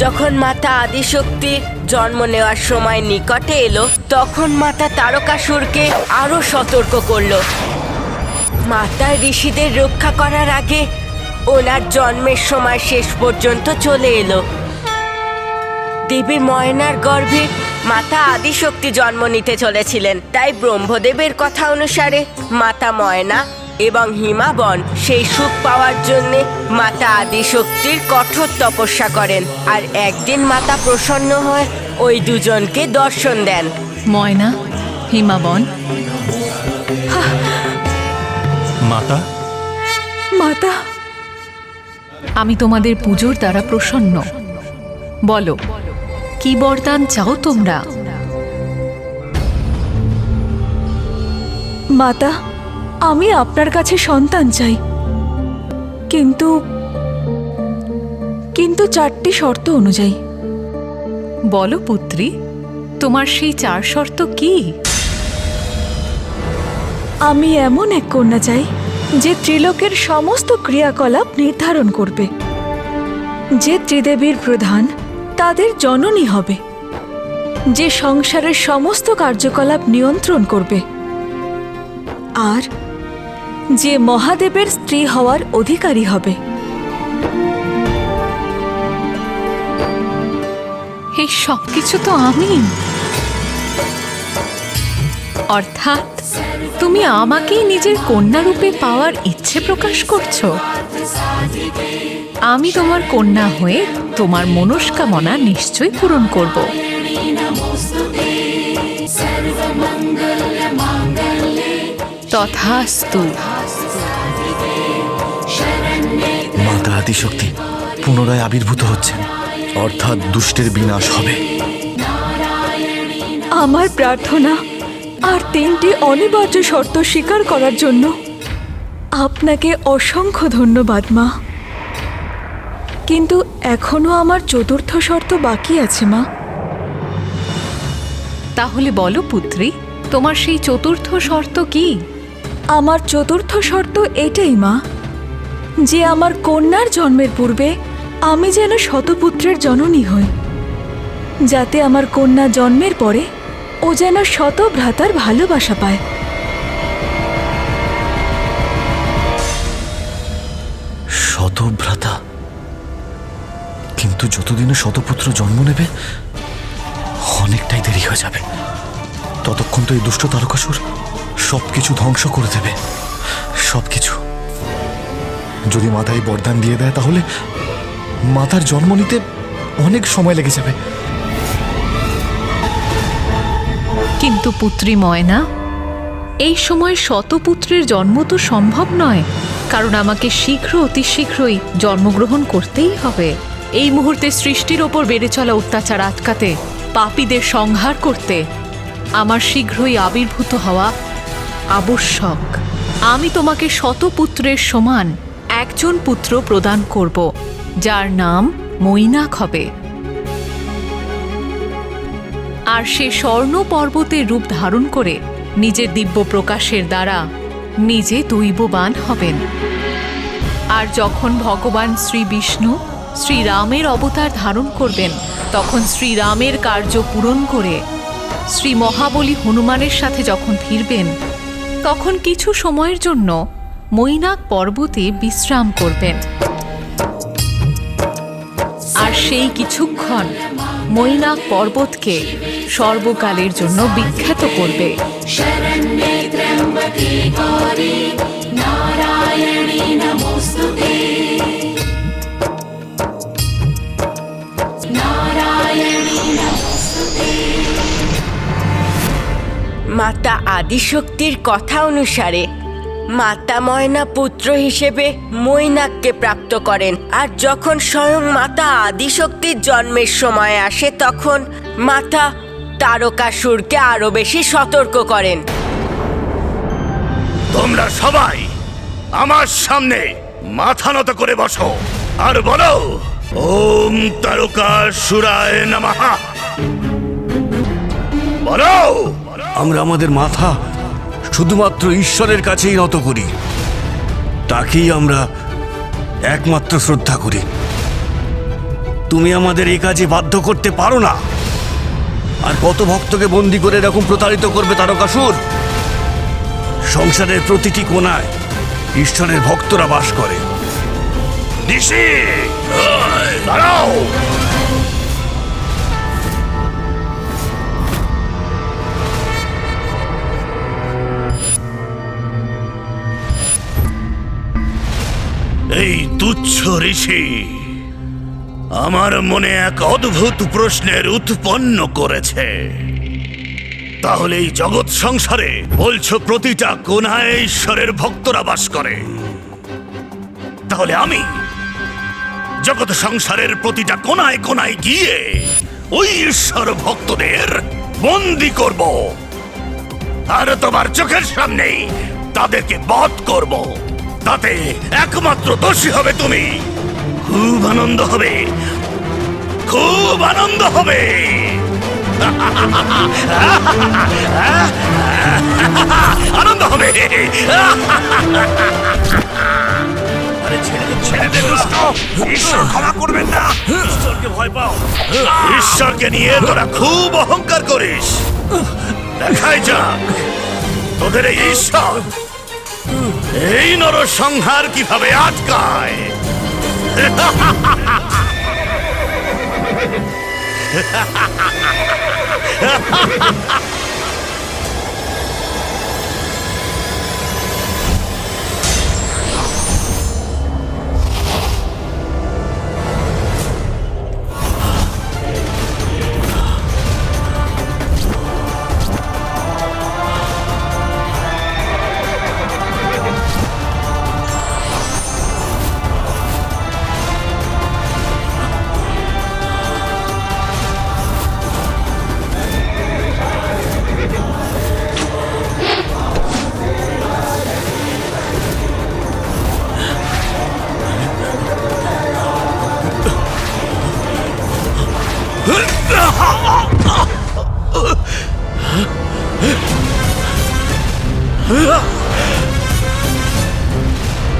যখন মাতা আদিশক্তি জন্ম নেওয়ার সময় নিকটে এলো, তখন মাতা তারকাসুরকে আরো সতর্ক করলো। মাতা ঋষিদের রক্ষা করার আগে ওনার জন্মের সময় শেষ পর্যন্ত চলে এলো। দেবী ময়নার গর্ভে মাতা আদিশক্তি জন্ম নিতে চলেছিলেন, তাই ব্রহ্মদেবের কথা অনুসারে মাতা ময়না এবং হিমাবন সেই সুখ পাওয়ার জন্য মাতা আদিশক্তির কঠোর তপস্যা করেন। আর একদিন মাতা প্রসন্ন হয়ে ওই দুজনকে দর্শন দেন। ময়না, হিমাবন। মাতা, মাতা, আমি তোমাদের পুজোর দ্বারা প্রসন্ন। বলো, কি বরদান চাও তোমরা? মাতা, আমি আপনার কাছে সন্তান চাই, কিন্তু কিন্তু 4টি শর্ত অনুযায়ী। বলো পুত্রী, তোমার সেই 4 শর্ত কি? আমি এমন এক কন্যা চাই যে ত্রিলোকের সমস্ত ক্রিয়াকলাপ নির্ধারণ করবে, যে ত্রিদেবীর প্রধান তাদের জননী হবে, যে সংসারের সমস্ত কার্যকলাপ নিয়ন্ত্রণ করবে, আর যে মহাদেবের স্ত্রী হওয়ার অধিকারী হবে। এই সবকিছু তো আমি। অর্থাৎ তুমি আমাকেই নিজের কন্যা রূপে পাওয়ার ইচ্ছে প্রকাশ করছো। আমি তোমার কন্যা হয়ে তোমার মনস্কামনা নিশ্চয়ই পূরণ করব। তথাস্তু। মাতা আদিশক্তি পুনরায় আবির্ভূত হচ্ছেন, অর্থাৎ দুষ্টের বিনাশ হবে। আমার প্রার্থনা আর 3টি অনিবার্য শর্ত স্বীকার করার জন্য আপনাকে অসংখ্য ধন্যবাদ মা। কিন্তু এখনো আমার 4র্থ শর্ত বাকি আছে মা। তাহলে বলো পুত্রী, তোমার সেই 4র্থ শর্ত কি? আমার 4র্থ শর্ত এটাই মা, যে আমার কন্যার জন্মের পূর্বে আমি যেন শতপুত্রের জননী হই, যাতে আমার কন্যা জন্মের পরে ও যেন শত ভ্রাতার ভালোবাসা পায়। শতভ্রাতা? কিন্তু যতদিনে শতপুত্র জন্ম নেবে অনেকটাই দেরি হয়ে যাবে। ততক্ষণ তো এই দুষ্ট তারকাসুর সবকিছু ধ্বংস করে দেবে, সবকিছু। যদি মাতা এই বরদান দিয়ে দেয় তাহলে মাতার জন্ম নিতে অনেক সময় লেগে যাবে। কিন্তু পুত্রী ময়না, এই সময় শতপুত্রের জন্ম তো সম্ভব নয়, কারণ আমাকে অতি শীঘ্রই জন্মগ্রহণ করতেই হবে। এই মুহূর্তে সৃষ্টির ওপর বেড়ে চলা অত্যাচার আটকাতে, পাপীদের সংহার করতে আমার শীঘ্রই আবির্ভূত হওয়া আবশ্যক। আমি তোমাকে শতপুত্রের সমান একজন পুত্র প্রদান করব, যার নাম মৈনাক হবে। আর সে স্বর্ণ পর্বতের রূপ ধারণ করে নিজের দিব্য প্রকাশের দ্বারা নিজে দৈববান হবেন। আর যখন ভগবান শ্রী বিষ্ণু শ্রীরামের অবতার ধারণ করবেন, তখন শ্রীরামের কার্য পূরণ করে শ্রী মহাবলী হনুমানের সাথে যখন ফিরবেন, তখন কিছু সময়ের জন্য মৈনাক পর্বতে বিশ্রাম করবেন। আর সেই কিছুক্ষণ মৈনাক পর্বতকে সর্বকালের জন্য বিখ্যাত করবে। মাতা আদিশক্তির কথা অনুসারে মাতা ময়না পুত্র হিসেবে মৈনাককে প্রাপ্ত করেন। আর যখন স্বয়ং মাতা আদিশক্তির জন্মের সময় আসে, তখন মাতা তারকাসুরকে আরো বেশি সতর্ক করেন। তোমরা সবাই আমার সামনে মাথা নত করে বসো আর বলো, ওম তারকাসুরায় নমঃ। বলো। আমরা আমাদের মাথা শুধুমাত্র ঈশ্বরের কাছেই নত করি, তাকেই আমরা একমাত্র শ্রদ্ধা করি। তুমি আমাদের এই কাজে বাধ্য করতে পারো না। আর কত ভক্তকে বন্দি করে এরকম প্রতারিত করবে তারকাসুর? সংসারের প্রতিটি কোণায় ঈশ্বরের ভক্তরা বাস করে। ঋষি দাঁড়াও। এই তুচ্ছ ঋষি আমার মনে এক অদ্ভুত প্রশ্নের উৎপন্ন করেছে। তাহলে এই জগৎ সংসারে বলছো প্রতিটা কোণায় ঈশ্বরের ভক্তরা বাস করে, তাহলে আমি জগৎ সংসারের প্রতিটা কোণায় কোণায় গিয়ে ওই ঈশ্বর ভক্তদের বন্দি করব, আর তোমার চোখের সামনেই তাদেরকে বধ করব। তাতে একমাত্র দোষী হবে তুমি। খুব আনন্দ হবে, খুব আনন্দ হবে। আনন্দ হবে। আরে ছেড়ে দে দুষ্ট। ঈশ্বর ক্ষমা করবেন না। ঈশ্বরকে ভয় পাও। ঈশ্বরকে নিয়ে তোরা খুব অহংকার করিস। দেখাই যাক তোদের এই ঈশ্বর এই নরসংহার কিভাবে আটকায়।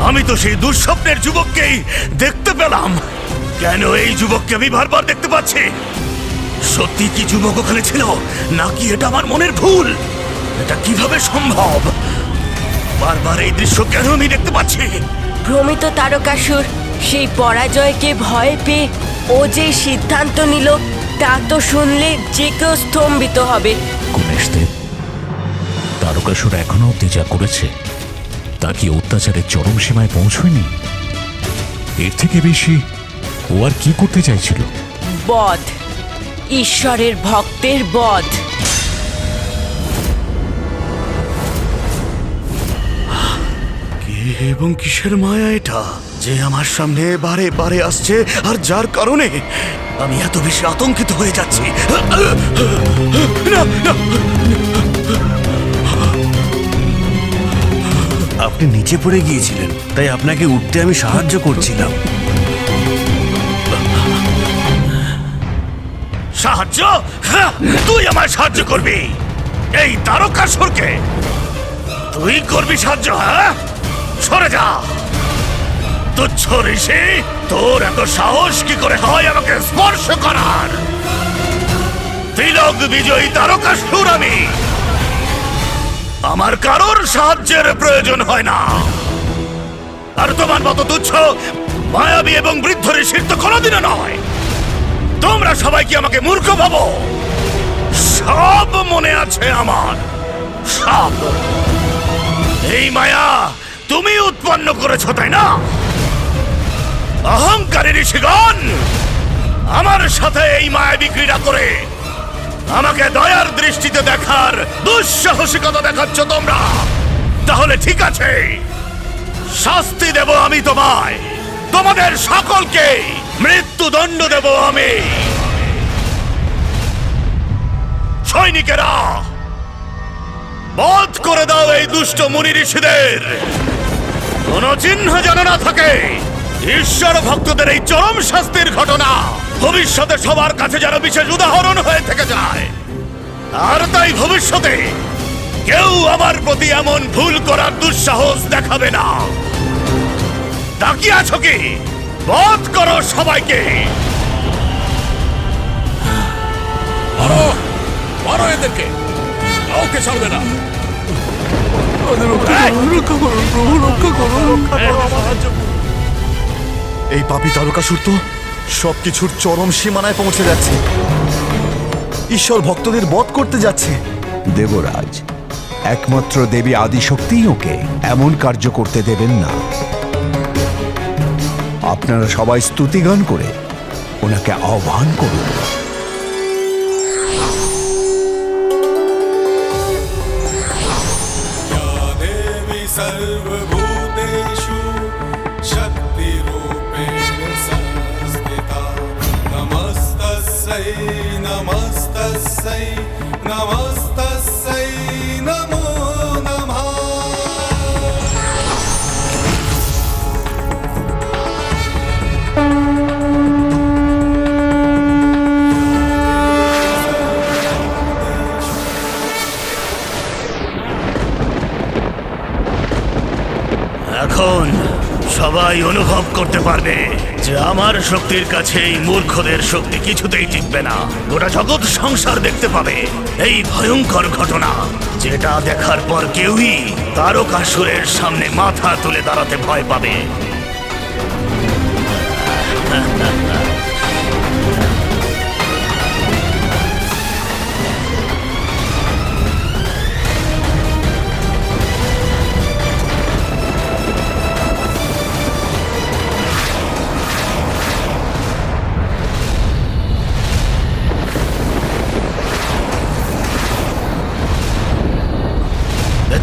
আমি তো সেই দুঃস্বপ্নের যুবককেই দেখতে পেলাম। কেন এই যুবককে আমি বারবার দেখতে পাচ্ছি? সত্যি কি যুবক ওখানে ছিল, নাকি এটা আমার মনের ভুল? এটা কিভাবে সম্ভব? বারবার এই দৃশ্য কেন আমি দেখতে পাচ্ছি? ভ্রমিত তারকাসুর সেই পরাজয়কে ভয় পেয়ে ও যে সিদ্ধান্ত নিল তা তো শুনলে যে কেউ স্তম্ভিত হবে। গণেশদেব, তারকাসুর এখনো অব্দি যা করেছে তা কি অত্যাচারের চরম সীমায় পৌঁছয়নি? এর থেকে বেশি ও আর কি করতে চাইছিল? বধ, ঈশ্বরের ভক্তের বধ। কে এবং কিসের মায়া এটা, যে আমার সামনে বারে বারে আসছে আর যার কারণে আমি এত বেশি আতঙ্কিত হয়ে যাচ্ছি? না, না। আপনি নিচে পড়ে গিয়েছিলেন, তাই আপনাকে উঠতে আমি সাহায্য করছিলাম। সাহায্য? হ্যাঁ, তুই আমায় সাহায্য করবি? এই তারকাসুরকে তুই করবি সাহায্য? হ্যাঁ, সরে যা তুচ্ছ ঋষি। তোর এত সাহস কি করে হয় আমাকে স্পর্শ করার? তিলক বিজয়ী তারকাসুর আমি। আমার কারোর সাহায্যের প্রয়োজন হয় না। আর তোমার মতো তুচ্ছ মায়াবী এবং বৃদ্ধ ঋষির তো কোনোদিনও নয়। তোমরা সবাই কি আমাকে মূর্খ ভাবো? সব মনে আছে আমার, সব। এই মায়া তুমি উৎপন্ন করেছো, তাই না? অহংকারী ঋষিগণ আমার সাথে এই মায়াবী ক্রীড়া করে আমাকে দয়ার দৃষ্টিতে দেখার দুঃসাহসিকতা দেখাচ্ছ তোমরা। তাহলে ঠিক আছে, শাস্তি দেব আমি তোমায়, তোমাদের সকলকে মৃত্যুদণ্ড দেব আমি। সৈনিকেরা, বধ করে দাও এই দুষ্ট মুনি ঋষিদের। কোন চিহ্ন যেন না থাকে। ঈশ্বর ভক্তদের এই চরম শাস্তির ঘটনা ভবিষ্যতে সবার কাছে যেন বিশেষ উদাহরণ হয়ে থেকে যায়। আর তাই ভবিষ্যতে কেউ আমার প্রতি এমন ভুল করার দুঃসাহস দেখাবে না। তাকিয়ে আছো কি? বধ করো সবাইকে। মারো মারো এদেরকে, কাউকে ছাড়বে না। এই পাপী তারকাসুর তো সবকিছুর চরম সীমানায় পৌঁছে যাচ্ছে। ঈশ্বর ভক্তদের বধ করতে যাচ্ছে। দেবরাজ, একমাত্র দেবী আদিশক্তিই ওকে এমন কার্য করতে দেবেন না। আপনারা সবাই স্তুতিগান করে ওনাকে আহ্বান করুন। देवी सर्वभूतेषु शक्तिरूपेण संस्थिता नमस्तस्यै नमस्तस्यै नमस्तस्यै नमो नमः। এখন সবাই অনুভব করতে পারবে যে আমার শক্তির কাছে এই মূর্খদের শক্তি কিছুতেই টিকবে না। গোটা জগৎ সংসার দেখতে পাবে এই ভয়ঙ্কর ঘটনা, যেটা দেখার পর কেউই তারকাসুরের সামনে মাথা তুলে দাঁড়াতে ভয় পাবে।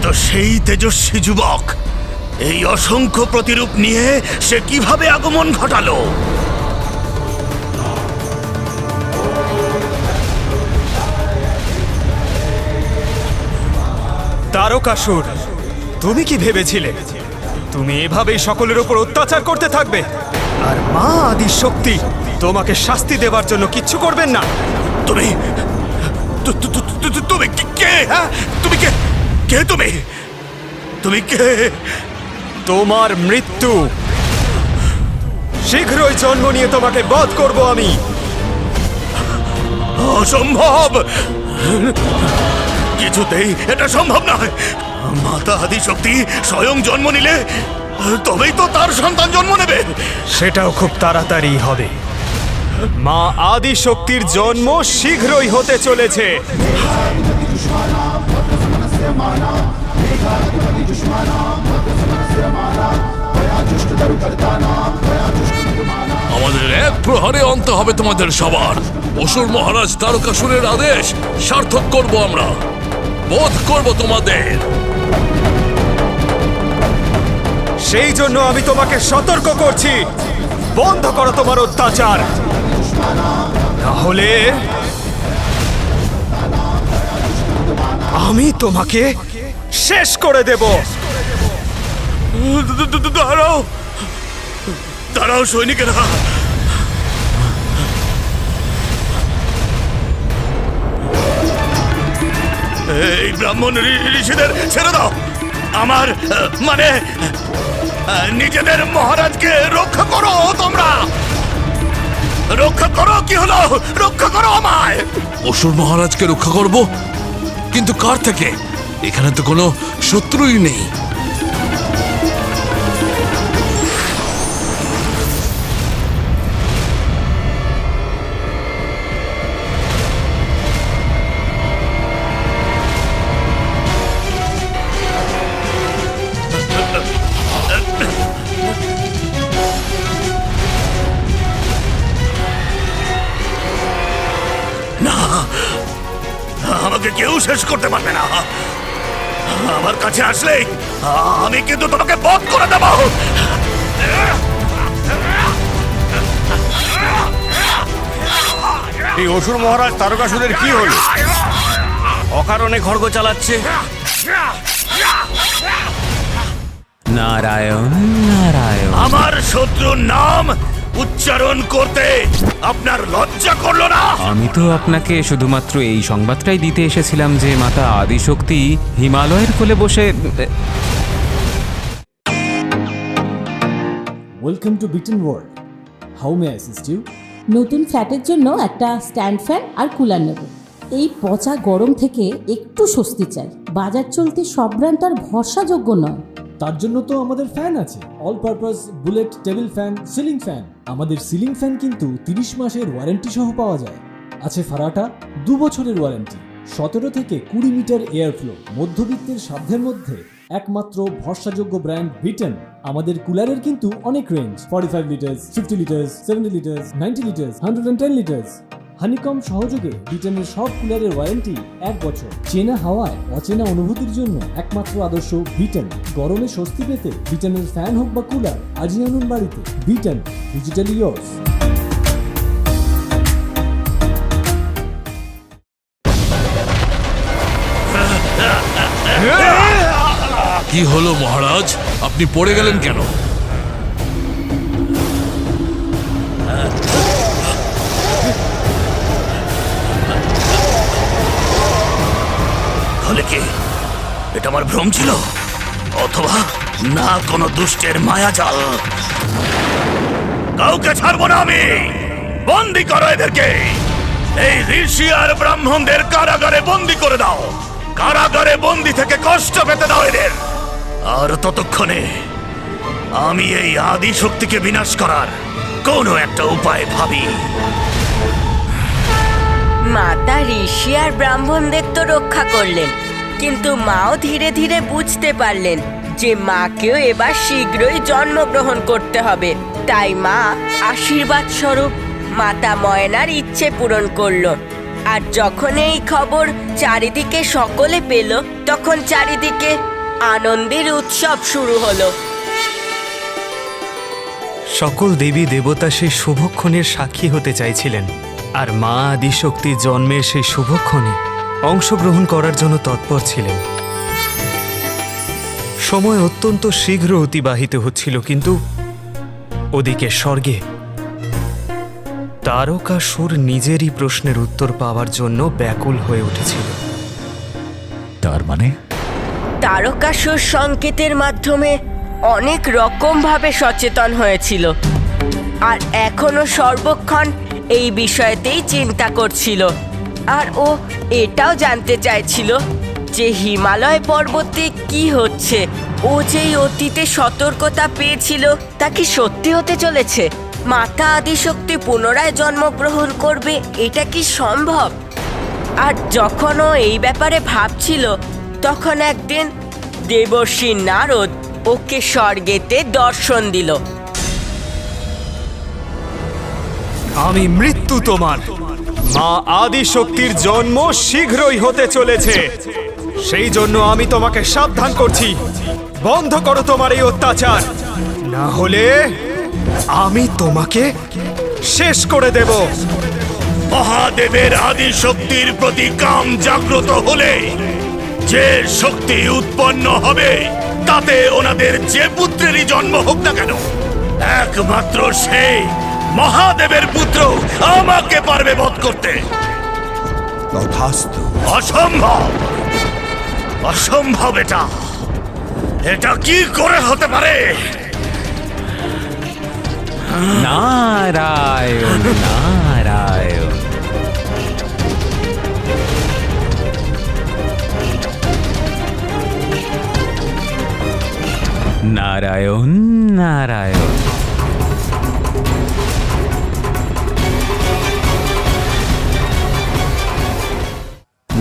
তো সেই তেজস্বী যুবক এই অসংখ্য প্রতিরূপ নিয়ে সে কিভাবে আগমন ঘটালো? তারকাসুর, তুমি কি ভেবেছিলে তুমি এভাবেই সকলের উপর অত্যাচার করতে থাকবে? আর মা আদি শক্তি তোমাকে শাস্তি দেবার জন্য কিচ্ছু করবেন না। তুমি তুমি কে? হ্যাঁ, তুমি কে? কে তুমি? তুমি কে? তোমার মৃত্যু শীঘ্রই জন্ম নিয়ে তোমাকে বধ করব আমি। অসম্ভব, কিছুতেই এটা সম্ভব নয়। মাতা আদি শক্তি স্বয়ং জন্ম নিলে তবেই তো তার সন্তান জন্ম নেবে। সেটাও খুব তাড়াতাড়ি হবে। মা আদি শক্তির জন্ম শীঘ্রই হতে চলেছে। আমাদের এক প্রহরে অন্ত হবে তোমাদের সবার। অসুর মহারাজ তারকাসুরের আদেশ সার্থক করব আমরা, বধ করব তোমাদের। সেই জন্য আমি তোমাকে সতর্ক করছি, বন্ধ করো তোমার অত্যাচার, তাহলে আমি তোমাকে শেষ করে দেব। দাঁড়াও দাঁড়াও সৈনিকেরা, এই ব্রাহ্মণ ঋষিদের ছেড়ে দাও। আমার মানে নিজেদের মহারাজকে রক্ষা করো। তোমরা রক্ষা করো। কি হলো? রক্ষা করো আমায়। অসুর মহারাজকে রক্ষা করব, কিন্তু কার থেকে? এখানে তো কোনো শত্রুই নেই। আমাকে কেউ শেষ করতে পারবে না। আমার কাছে আসলে আমি কিন্তু তোমাকে বধ করে দেব। এই অসুর মহারাজ তারকাসুরের কি হলো? অকারণে খড়গ চালাচ্ছে। নারায়ণ নারায়ণ। আমার শত্রুর নাম উচ্চারণ করতে আপনার লজ্জা করলো না? আমি তো আপনাকে শুধুমাত্র এই সংবাদটাই দিতে এসেছিলাম যে মাতা আদিশক্তি হিমালয়ের কোলে বসে। ওয়েলকাম টু বিটেন world. How may I assist you? নতুন ফ্ল্যাটের জন্য একটা স্ট্যান্ড ফ্যান আর কুলার নেব। এই পচা গরম থেকে একটু স্বস্তি চাই। বাজার চলতে সব ব্র্যান্ড আর ভরসাযোগ্য নয়। তার জন্য তো আমাদের ফ্যান আছে, all purpose bullet table fan, ceiling fan. আমাদের সিলিং ফ্যান কিন্তু 30 মাসের ওয়ারেন্টি সহ পাওয়া যায়। আছে ফারাটা 2 বছরের ওয়ারেন্টি, 17 থেকে 20 মিটার এয়ার ফ্লো, মধ্যবিত্তের সাধ্যের মধ্যে একমাত্র ভরসাযোগ্য ব্র্যান্ড বিটেন। আমাদের কুলারের কিন্তু অনেক range, 45 litres, 50 litres, 70 litres, 90 litres, 110 litres. Honeycomb সহযোগে বিটেনের সব কুলারের ওয়ারেন্টি 1 বছর। চেনা হাওয়ায় অচেনা অনুভূতির জন্য একমাত্র আদর্শ বিটেন। গরমে স্বস্তি পেতে বিটেনের ফ্যান হোক বা কুলার, আজই আনুন বাড়িতে। Beaten, digitally yours. কি হলো মহারাজ, আপনি পড়ে গেলেন কেন? তাহলে কি এটা আমার ভ্রম ছিল, অথবা না কোনো দুষ্টের মায়াজাল? কাউকে ছাড়বো না আমি। বন্দি করো এদেরকে। এই ঋষি আর ব্রাহ্মণদের কারাগারে বন্দি করে দাও। কারাগারে বন্দি থেকে কষ্ট পেতে দাও এদের। আর ততক্ষণে আমি এই আদি শক্তিকে বিনাশ করার কোনো একটা উপায় ভাবি। মাতা ঋষি আর ব্রাহ্মণদের তো রক্ষা করলেন, কিন্তু মাও ধীরে ধীরে বুঝতে পারলেন যে মাকেও এবার শীঘ্রই জন্মগ্রহণ করতে হবে। তাই মা আশীর্বাদ স্বরূপ মাতা ময়নার ইচ্ছে পূরণ করলো। আর যখন এই খবর চারিদিকে সকলে পেল, তখন চারিদিকে আনন্দের উৎসব শুরু হলো। সকল দেবী দেবতা সেই শুভক্ষণের সাক্ষী হতে চাইছিলেন, আর মা আদিশক্তির জন্মের সেই শুভক্ষণে অংশগ্রহণ করার জন্য তৎপর ছিলেন। সময় অত্যন্ত শীঘ্র অতিবাহিত হচ্ছিল, কিন্তু ওদিকে স্বর্গে তারকাসুর নিজেরই প্রশ্নের উত্তর পাওয়ার জন্য ব্যাকুল হয়ে উঠেছিল। তার মানে তারকাসুর সংকেতের মাধ্যমে অনেক রকম ভাবে সচেতন হয়েছিল, আর এখনো সর্বক্ষণ এই বিষয়তেই চিন্তা করছিল। আর ও এটাও জানতে চাইছিল যে হিমালয় পর্বতে কি হচ্ছে। ও যেই অতীতে সতর্কতা পেয়েছিল তা কি সত্যি হতে চলেছে? মাতা আদিশক্তি পুনরায় জন্মগ্রহণ করবে, এটা কি সম্ভব? আর যখন ও এই ব্যাপারে ভাবছিল, তখন একদিন দেবর্ষি নারদ ওকে স্বর্গেতে দর্শন দিল। আমি মৃত্যু তোমার। মা আদিশক্তির জন্ম শীঘ্রই হতে চলেছে, সেই জন্য আমি তোমাকে সাবধান করছি, বন্ধ করো তোমার এই অত্যাচার, না হলে আমি তোমাকে শেষ করে দেব। মহাদেবের আদি শক্তির প্রতি কাম জাগ্রত হলে যে শক্তি উৎপন্ন হবে, তাতে ওনাদের যে পুত্রেরই জন্ম হোক না কেন, একমাত্র সেই মহাদেবের পুত্র আমাকে পারবে বধ করতে। তথাস্তু। অসম্ভব, অসম্ভব। এটা কি করে হতে পারে? নারায়ণ নারায়ণ। নারায়ণ নারায়ণ।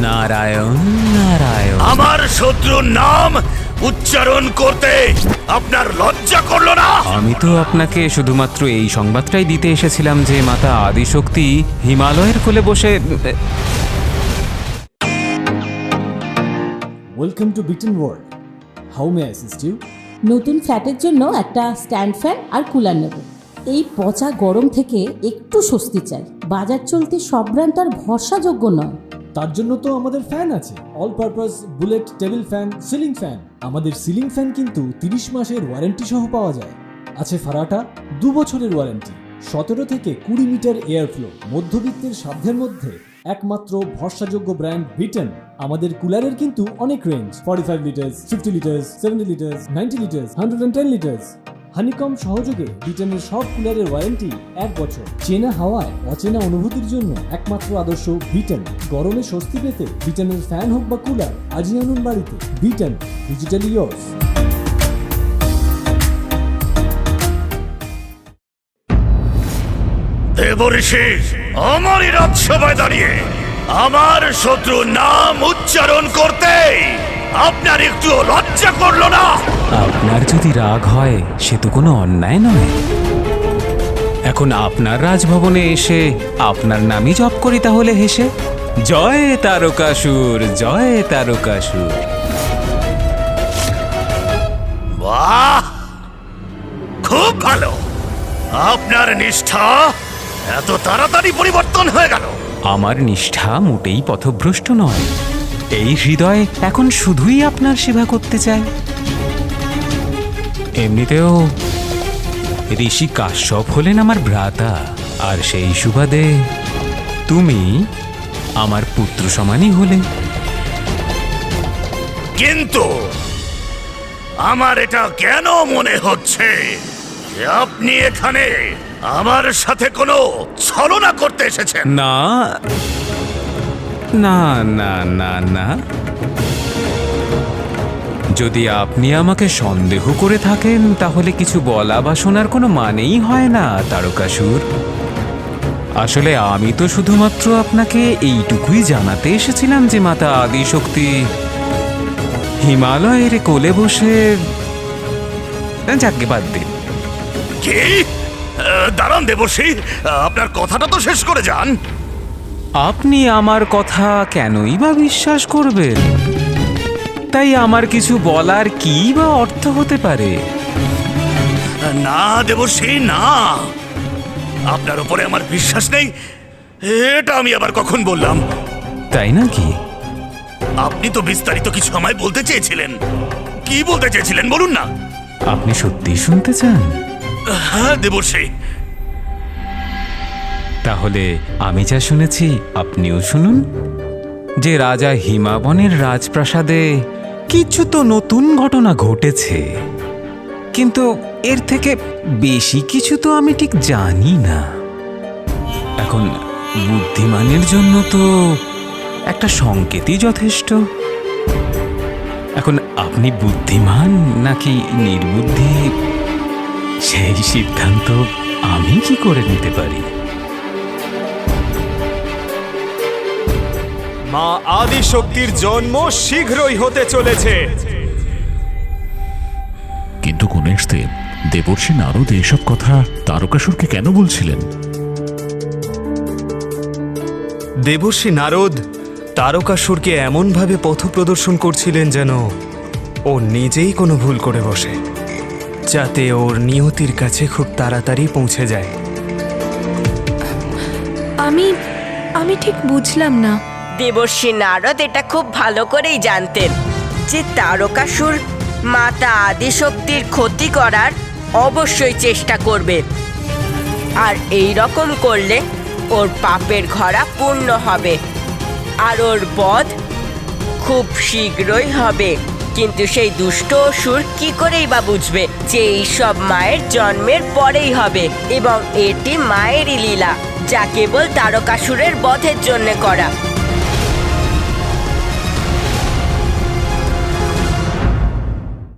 নারায়ণ নারায়ণ। আমার শত্রুর নাম উচ্চারণ করতে আপনার লজ্জা করলো না? আমি তো আপনাকে শুধুমাত্র এই সংবাদটাই দিতে এসেছিলাম যে মাতা আদিশক্তি হিমালয়ের কোলে বসে। ওয়েলকাম টু বিটেন world. How may I assist you? নতুন ফ্ল্যাটের জন্য একটা স্ট্যান্ড ফ্যান আর কুলার নেব। এই পচা গরম থেকে একটু স্বস্তি চাই। বাজার চলতে সব ব্র্যান্ড আর ভরসাযোগ্য নয়। তার জন্য তো আমাদের ফ্যান আছে, all purpose bullet table fan, ceiling fan. আমাদের সিলিং ফ্যান কিন্তু 30 মাসের ওয়ারেন্টি সহ পাওয়া যায়। আছে ফারাটা 2 বছরের ওয়ারেন্টি, 17 থেকে 20 মিটার এয়ার ফ্লো, মধ্যবিত্তের সাধ্যের মধ্যে একমাত্র ভরসাযোগ্য ব্র্যান্ড বিটেন। আমাদের কুলারের কিন্তু অনেক range, 45 litres, 50 litres, 70 litres, 90 litres, 110 litres. Honeycomb সহযোগে ব্রিটেনের সব কুলারের ওয়ারেন্টি 1 বছর। চেনা হাওয়ায় অচেনা অনুভূতির জন্য একমাত্র আদর্শ ব্রিটেন। গরমে স্বস্তি পেতে ব্রিটেনের ফ্যান হোক বা কুলার, আজই আনুন বাড়িতে। Britain, digitally yours. দেবঋষি আমারই রাজসভায় দাঁড়িয়ে আমার শত্রুর নাম উচ্চারণ করতে আপনার একটু লজ্জা করলো না? আপনার যদি রাগ হয় সে তো কোনো অন্যায় নয়। এখন আপনার রাজভবনে এসে আপনার নামই জপ করি তাহলে হেসে, জয় তারকাসুর, জয় তারকাসুর। বাহ, খুব ভালো। আপনার নিষ্ঠা এত তাড়াতাড়ি পরিবর্তন হয়ে গেল। আমার নিষ্ঠা মোটেই পথভ্রষ্ট নয়। এই হৃদয় এখন শুধুই আপনার সেবা করতে চায়। এমনিতেও ঋষি কাশ্যপ হলেন আমার ভ্রাতা, আর সেই সুবাদে তুমি আমার পুত্র সমানই হলে। কিন্তু আমার এটা কেন মনে হচ্ছে যে আপনি এখানে আমার সাথে কোনো ছলনা করতে এসেছেন? না না না না না, যদি আপনি আমাকে সন্দেহ করে থাকেন তাহলে কিছু বলা বা শোনার কোনো মানেই হয় না তারকাসুর। আসলে আমি তো শুধুমাত্র আপনাকে এইটুকুই জানাতে এসেছিলাম যে মাতা আদিশক্তি হিমালয়ের কোলে বসে, যাকে বাদ দিন। কি? দাঁড়ান দেবর্ষি, আপনার কথাটা তো শেষ করে যান। আপনি আমার কথা কেনই বা বিশ্বাস করবেন? তাই আমার কিছু বলার কি বা অর্থ হতে পারে? না দেবর্ষি, না, আপনার উপরে আমার বিশ্বাস নেই, এটা আমি আবার কখন বললাম? তাই নাকি? আপনি তো বিস্তারিত কিছু আমায় বলতে চেয়েছিলেন। কি বলতে চেয়েছিলেন বলুন না। আপনি সত্যি শুনতে চান? হ্যাঁ দেবর্ষি। তাহলে আমি যা শুনেছি আপনিও শুনুন। যে রাজা হিমাবনের রাজপ্রাসাদে কিছু তো নতুন ঘটনা ঘটেছে, কিন্তু এর থেকে বেশি কিছু তো আমি ঠিক জানি না। এখন বুদ্ধিমানের জন্য তো একটা সংকেতই যথেষ্ট। এখন আপনি বুদ্ধিমান নাকি নির্বুদ্ধি, সেই সিদ্ধান্ত আমি কি করে নিতে পারি? মা আদিশক্তির জন্ম শীঘ্রই হতে চলেছে। কিন্তু গণেশদেব, দেবর্ষি নারদ এসব কথা তারকাসুরকে কেন বলছিলেন? দেবর্ষি নারদ তারকাসুরকে এমনভাবে পথ প্রদর্শন করছিলেন যেন ও নিজেই কোনো ভুল করে বসে, যাতে ওর নিয়তির কাছে খুব তাড়াতাড়ি পৌঁছে যায়। আমি ঠিক বুঝলাম না। দেবর্ষি নারদ এটা খুব ভালো করেই জানতেন যে তারকাসুর মাতা আদিশক্তির ক্ষতি করার অবশ্যই চেষ্টা করবে, আর এই রকম করলে ওর পাপের ঘরা পূর্ণ হবে আর ওর বধ খুব শীঘ্রই হবে। কিন্তু সেই দুষ্ট অসুর কি করেই বা বুঝবে যে এইসব মায়ের জন্মের পরেই হবে এবং এটি মায়েরই লীলা, যা কেবল তারকাসুরের বধের জন্য করা।